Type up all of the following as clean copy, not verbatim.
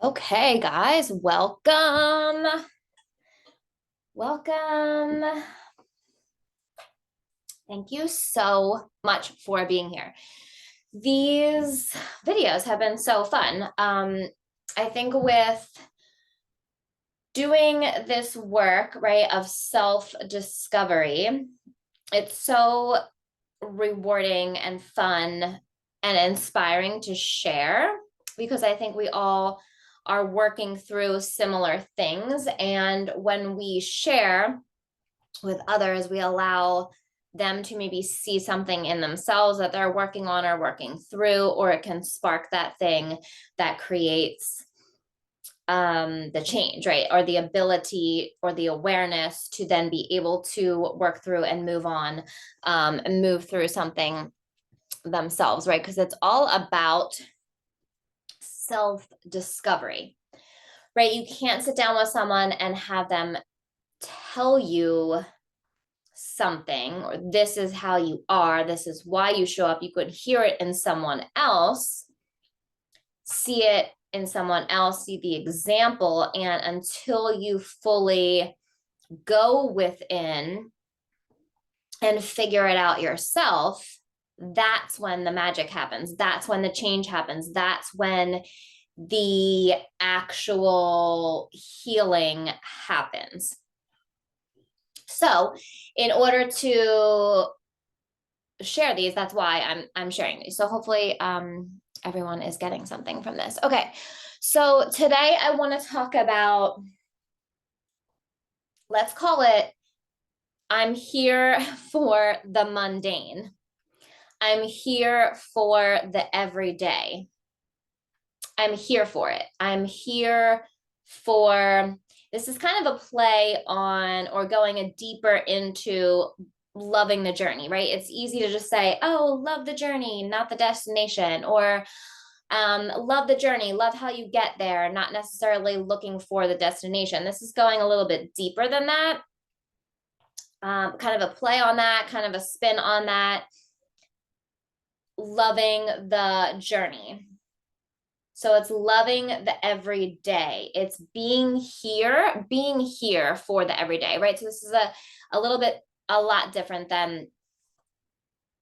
Okay, guys, welcome. Welcome. Thank you so much for being here. These videos have been so fun. I think with doing this work, right, of self-discovery, it's so rewarding and fun and inspiring to share because I think we all are working through similar things. And when we share with others, we allow them to maybe see something in themselves that they're working on or working through, or it can spark that thing that creates the change, right? Or the ability or the awareness to then be able to work through and move on and move through something themselves, right? Because it's all about self-discovery, right? You can't sit down with someone and have them tell you something, or this is how you are, this is why you show up. You could hear it in someone else, see it in someone else, see the example, and until you fully go within and figure it out yourself, that's when the magic happens. That's when the change happens. That's when the actual healing happens. So, in order to share these, that's why I'm sharing these. So hopefully everyone is getting something from this. Okay. So today I want to talk about, let's call it, I'm here for the mundane. I'm here for the everyday. I'm here for it. I'm here for, this is kind of a play on, or going a deeper into loving the journey, right? It's easy to just say, oh, love the journey, not the destination, or love the journey, love how you get there, not necessarily looking for the destination. This is going a little bit deeper than that. Kind of a play on that, kind of a spin on that. Loving the journey. So it's loving the everyday. It's being here for the everyday, right? So this is a lot different than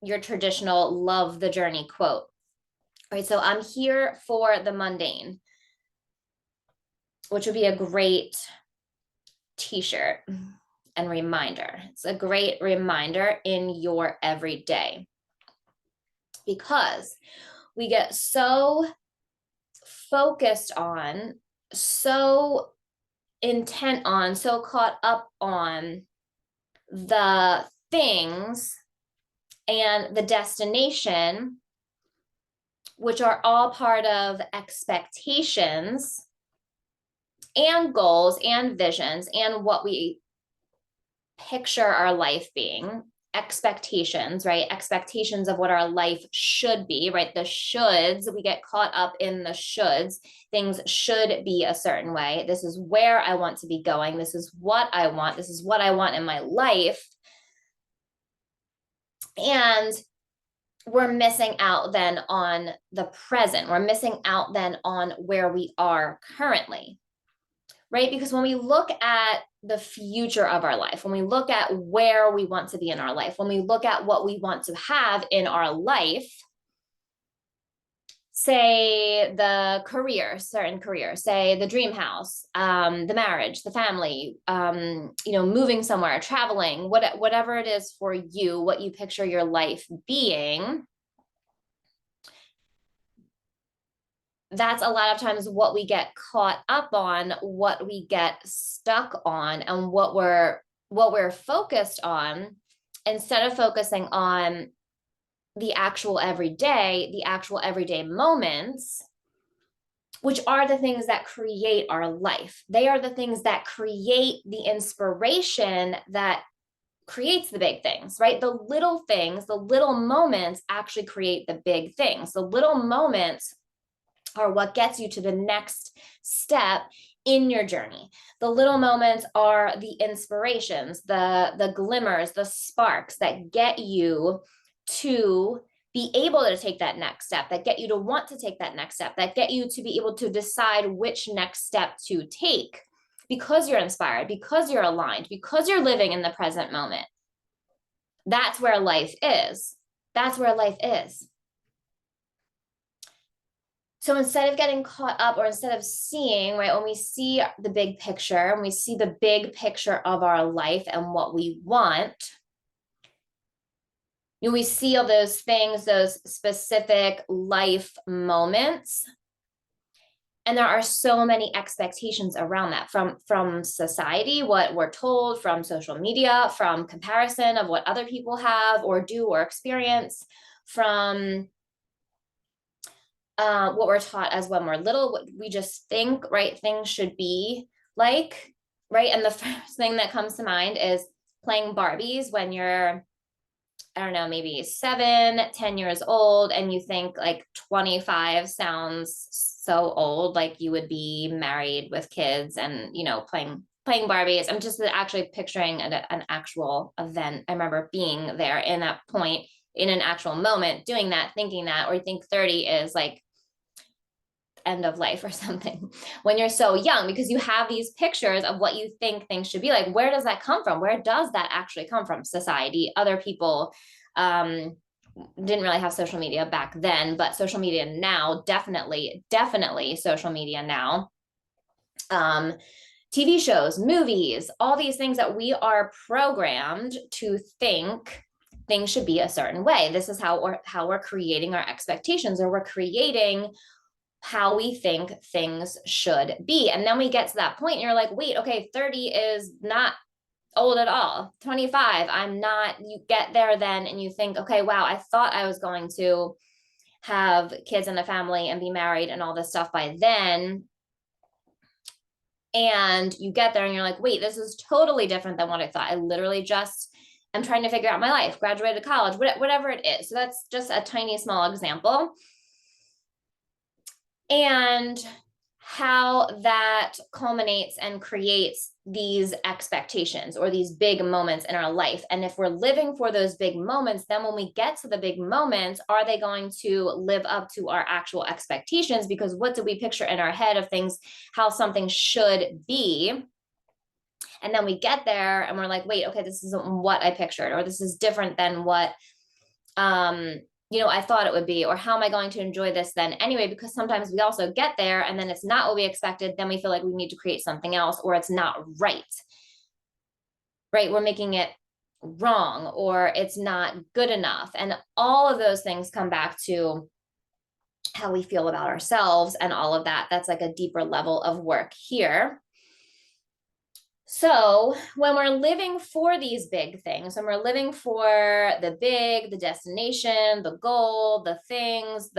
your traditional love the journey quote, right? So I'm here for the mundane, which would be a great t-shirt and reminder. It's a great reminder in your everyday, because we get so focused on, so intent on, so caught up on the things and the destination, which are all part of expectations and goals and visions and what we picture our life being. Expectations, right? Expectations of what our life should be, right? The shoulds, we get caught up in the shoulds. Things should be a certain way. This is where I want to be going. This is what I want. This is what I want in my life. And we're missing out then on the present. We're missing out then on where we are currently, right? Because when we look at the future of our life, when we look at where we want to be in our life, when we look at what we want to have in our life, say the career, certain career, say the dream house, the marriage, the family, moving somewhere, traveling, whatever it is for you, what you picture your life being, that's a lot of times what we get caught up on, what we get stuck on, and what we're focused on, instead of focusing on the actual everyday moments, which are the things that create our life. They are the things that create the inspiration that creates the big things, right? The little things, the little moments actually create the big things. The little moments are what gets you to the next step in your journey. The little moments are the inspirations, the glimmers, the sparks that get you to be able to take that next step, that get you to want to take that next step, that get you to be able to decide which next step to take because you're inspired, because you're aligned, because you're living in the present moment. That's where life is. That's where life is. So instead of getting caught up, or instead of seeing, right, when we see the big picture and we see the big picture of our life and what we want, you know, we see all those things, those specific life moments. And there are so many expectations around that from society, what we're told, from social media, from comparison of what other people have or do or experience, from what we're taught as when we're little, what we just think, right, things should be like, right? And the first thing that comes to mind is playing Barbies when you're, I don't know, maybe 7, 10 years old, and you think like 25 sounds so old, like you would be married with kids and, you know, playing Barbies. I'm just actually picturing an actual event. I remember being there in that point, in an actual moment, doing that, thinking that, or you think 30 is like end of life or something when you're so young, because you have these pictures of what you think things should be like. Where does that come from? Where does that actually come from? Society, other people. Didn't really have social media back then, but social media now, definitely social media now. TV shows, movies, all these things that we are programmed to think things should be a certain way. This is how we're creating our expectations, or we're creating how we think things should be. And then we get to that point and you're like, wait, okay, 30 is not old at all. 25, I'm not. You get there then and you think, okay, wow, I thought I was going to have kids and a family and be married and all this stuff by then. And you get there and you're like, wait, this is totally different than what I thought. I literally just am trying to figure out my life, graduated college, whatever it is. So that's just a tiny, small example. And how that culminates and creates these expectations or these big moments in our life. And if we're living for those big moments, then when we get to the big moments, are they going to live up to our actual expectations? Because what do we picture in our head of things, how something should be? And then we get there and we're like, wait, okay, this isn't what I pictured, or this is different than what you know, I thought it would be, or how am I going to enjoy this then anyway? Because sometimes we also get there and then it's not what we expected. Then we feel like we need to create something else, or it's not right. Right? We're making it wrong, or it's not good enough. And all of those things come back to how we feel about ourselves and all of that. That's like a deeper level of work here. So when we're living for these big things, when we're living for the destination, the goal, the things,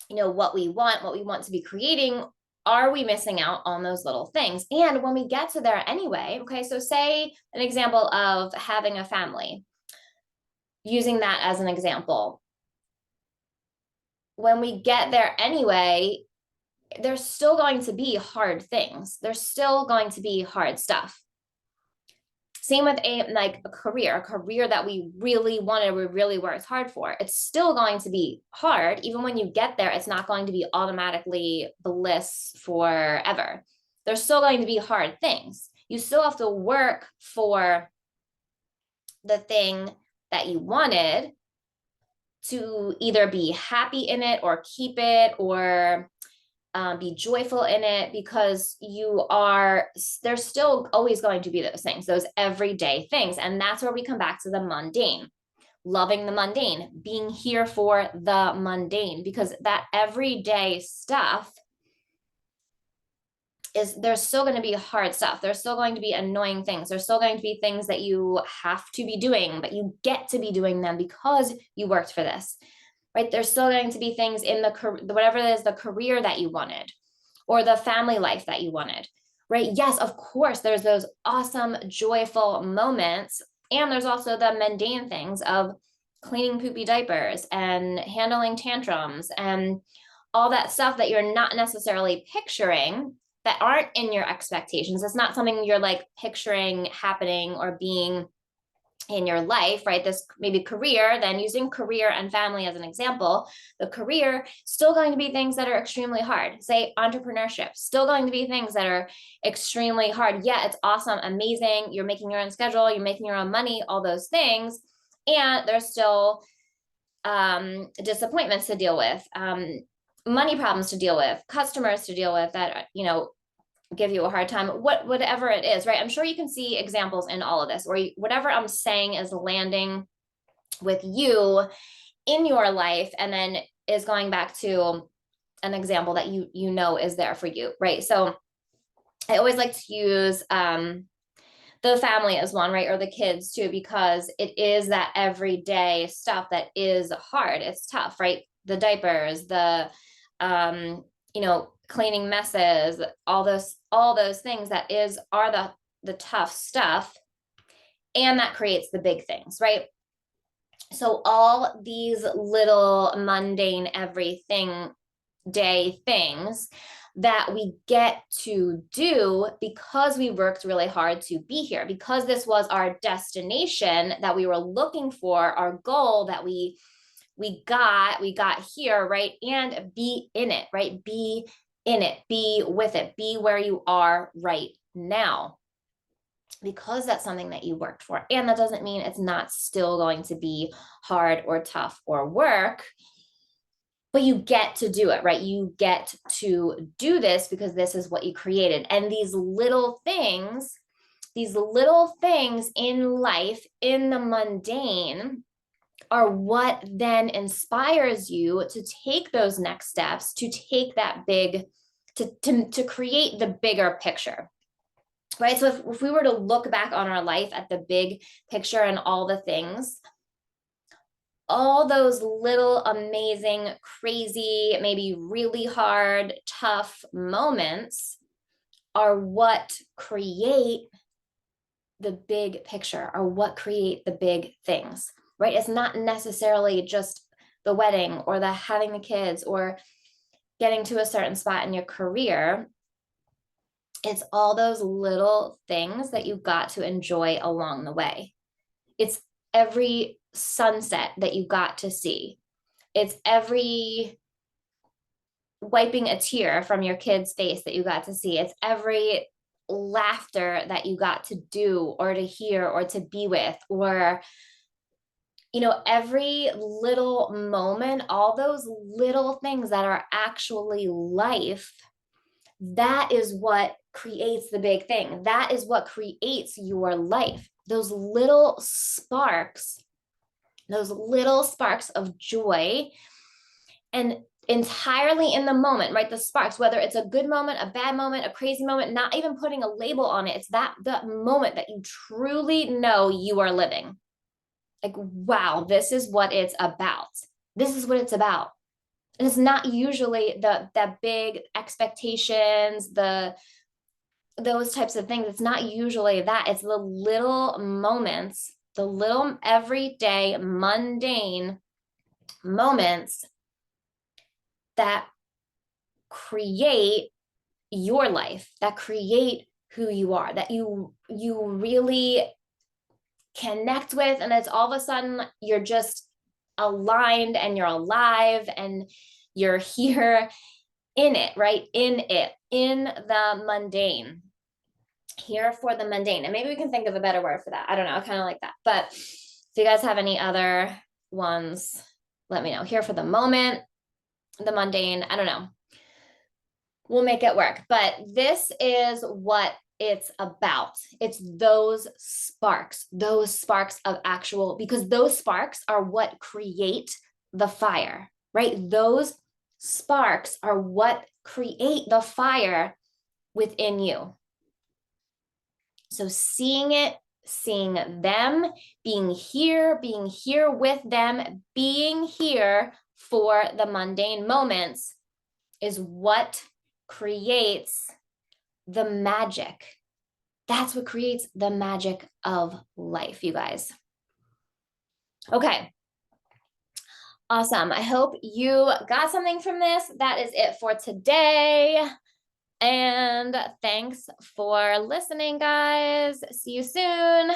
you know, what we want to be creating, are we missing out on those little things? And when we get to there anyway, okay, so say an example of having a family, using that as an example. When we get there anyway, there's still going to be hard things. There's still going to be hard stuff. Same with a career that we really wanted, we really worked hard for. It's still going to be hard. Even when you get there, it's not going to be automatically bliss forever. There's still going to be hard things. You still have to work for the thing that you wanted to either be happy in it or keep it, or be joyful in it, because there's still always going to be those things, those everyday things. And that's where we come back to the mundane, loving the mundane, being here for the mundane, because that everyday stuff there's still going to be hard stuff. There's still going to be annoying things. There's still going to be things that you have to be doing, but you get to be doing them because you worked for this. Right? There's still going to be things in whatever it is, the career that you wanted, or the family life that you wanted, right? Yes, of course, there's those awesome, joyful moments. And there's also the mundane things of cleaning poopy diapers and handling tantrums and all that stuff that you're not necessarily picturing, that aren't in your expectations. It's not something you're like picturing happening or being in your life, right? This maybe career, then using career and family as an example, the career still going to be things that are extremely hard. Say entrepreneurship, still going to be things that are extremely hard. Yeah, it's awesome, amazing. You're making your own schedule, you're making your own money, all those things. And there's still disappointments to deal with, money problems to deal with, customers to deal with that, give you a hard time, whatever it is, right? I'm sure you can see examples in all of this, or whatever I'm saying is landing with you in your life, and then is going back to an example that you know is there for you, right? So I always like to use the family as one, right? Or the kids too, because it is that everyday stuff that is hard. It's tough, right? The diapers, the cleaning messes, all those things are the tough stuff, and that creates the big things, right? So all these little mundane everything day things that we get to do because we worked really hard to be here, because this was our destination that we were looking for, our goal that we got here, right? And be in it, right? Be in it, be with it, be where you are right now, because that's something that you worked for. And that doesn't mean it's not still going to be hard or tough or work, but you get to do it, right? You get to do this because this is what you created. And these little things in life, in the mundane, are what then inspires you to take those next steps, to take that big, to create the bigger picture, right? So if we were to look back on our life at the big picture and all the things, all those little amazing, crazy, maybe really hard, tough moments are what create the big picture, are what create the big things, right? It's not necessarily just the wedding or the having the kids or getting to a certain spot in your career. It's all those little things that you got to enjoy along the way. It's every sunset that you got to see. It's every wiping a tear from your kid's face that you got to see. It's every laughter that you got to do or to hear or to be with, or every little moment, all those little things that are actually life. That is what creates the big thing. That is what creates your life. Those little sparks of joy, and entirely in the moment, right? The sparks, whether it's a good moment, a bad moment, a crazy moment, not even putting a label on it. It's that moment that you truly know you are living. Like, wow, this is what it's about. This is what it's about. And it's not usually that big expectations, those types of things. It's not usually that. It's the little moments, the little everyday mundane moments that create your life, that create who you are, that you really connect with, and it's all of a sudden you're just aligned and you're alive and you're here in it, right? In the mundane, here for the mundane. And maybe we can think of a better word for that. I don't know. I kind of like that. But if you guys have any other ones, let me know. Here for the moment, the mundane, I don't know. We'll make it work. But this is what it's about. It's those sparks of actual, because those sparks are what create the fire, right? Those sparks are what create the fire within you. So seeing it, seeing them, being here with them, being here for the mundane moments is what creates the magic. That's what creates the magic of life, you guys. Okay. Awesome. I hope you got something from this. That is it for today. And thanks for listening, guys. See you soon.